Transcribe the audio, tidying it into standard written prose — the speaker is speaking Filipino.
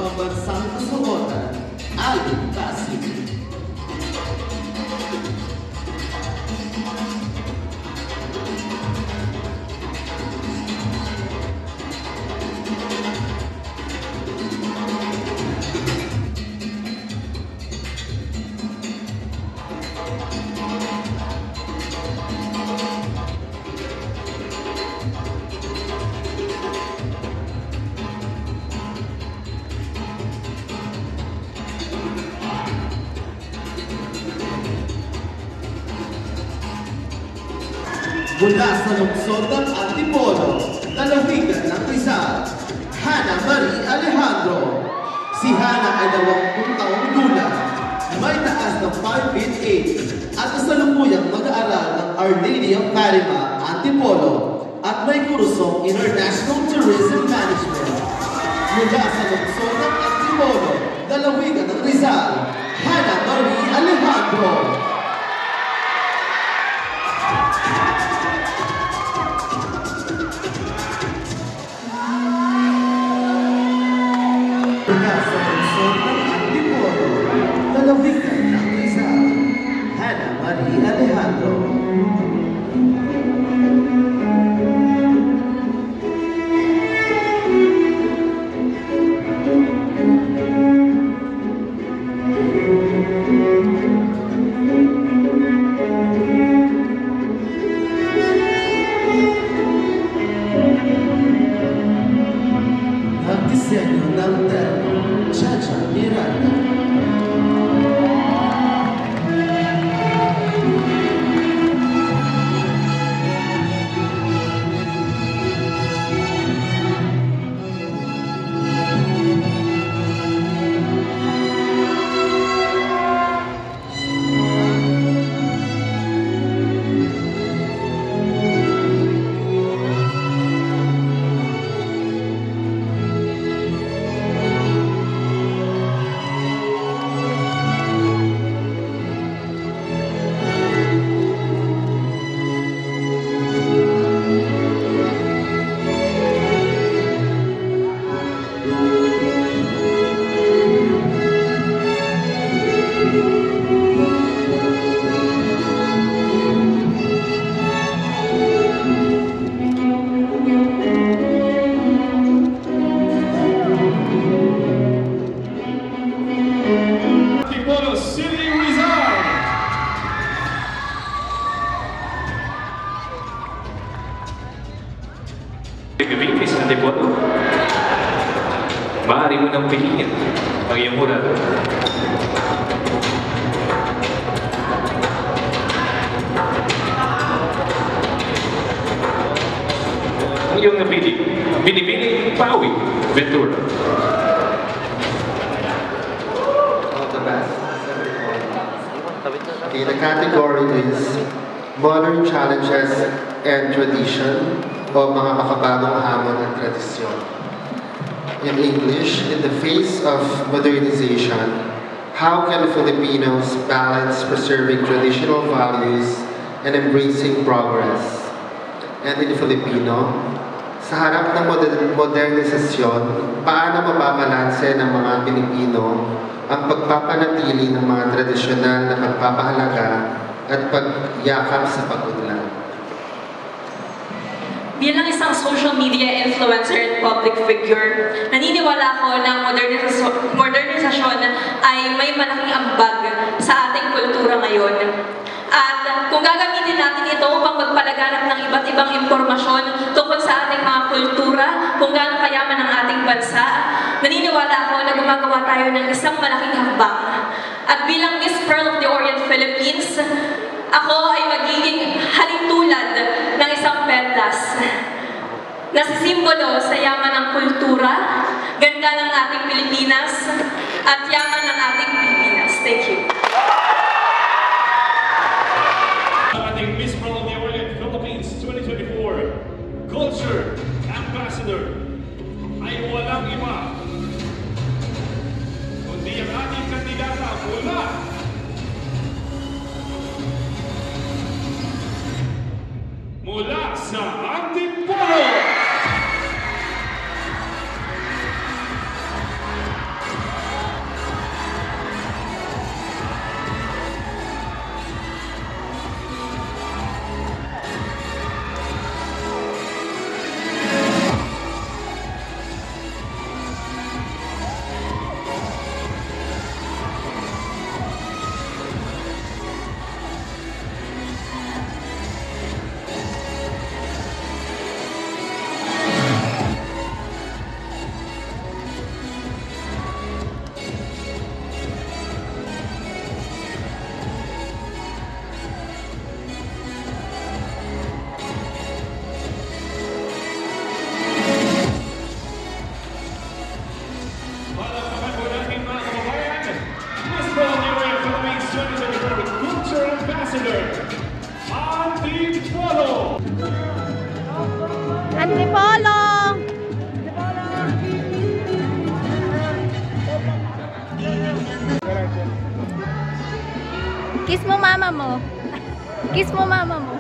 pambansang kasuotan, Alvin Bassett. Mula sa lungsod ng Antipolo, lalawigan ng Rizal, Hana Marie Alejandro. Si Hana ay 20 taong gulang, may taas ng 5 feet 8 at kasalukuyang mag-aaral ng Our Lady of Fatima, Antipolo at may kursong International Tourism Management. Mula sa lungsod ng Antipolo, lalawigan ng Rizal, Hana Marie Alejandro. Lalawigan ng Rizal, Hana Marie Alejandro. Nagdisenyo ng terno, Chacha Miranda. Pilipinas na Antipolo. Maaari mo nang piliin ang iyong mura. Ang iyong napili, Binibining Pawi Ventura. All the best. Okay, the category is Modern Challenges and Tradition o mga makabagong hamon at tradisyon. In English, in the face of modernization, how can Filipinos balance preserving traditional values and embracing progress? And in Filipino, sa harap ng modernisasyon, paano mababalanse ng mga Pilipino ang pagpapanatili ng mga tradisyonal na pagpapahalaga at pagyakap sa pag-unlad? Bilang isang social media influencer and public figure, naniniwala ako na modernisasyon ay may malaking ambag sa ating kultura ngayon. At kung gagamitin natin ito upang magpalaganap ng iba't ibang impormasyon tungkol sa ating mga kultura, kung gaano kayaman ang ating bansa, naniniwala ako na gumagawa tayo ng isang malaking hakbang. At bilang Miss Pearl of the Orient Philippines, ako ay magiging halintulad ng isang perlas na sisimbolo sa yaman ng kultura, ganda ng ating Pilipinas, at yaman ng ating Pilipinas. Thank you. Ating Miss Pearl of the Orient Philippines 2024 Culture Ambassador ay walang iba kundi ang ating kandidata mula sa Antipolo. Kiss mo mama mo. Kiss mo mama mo.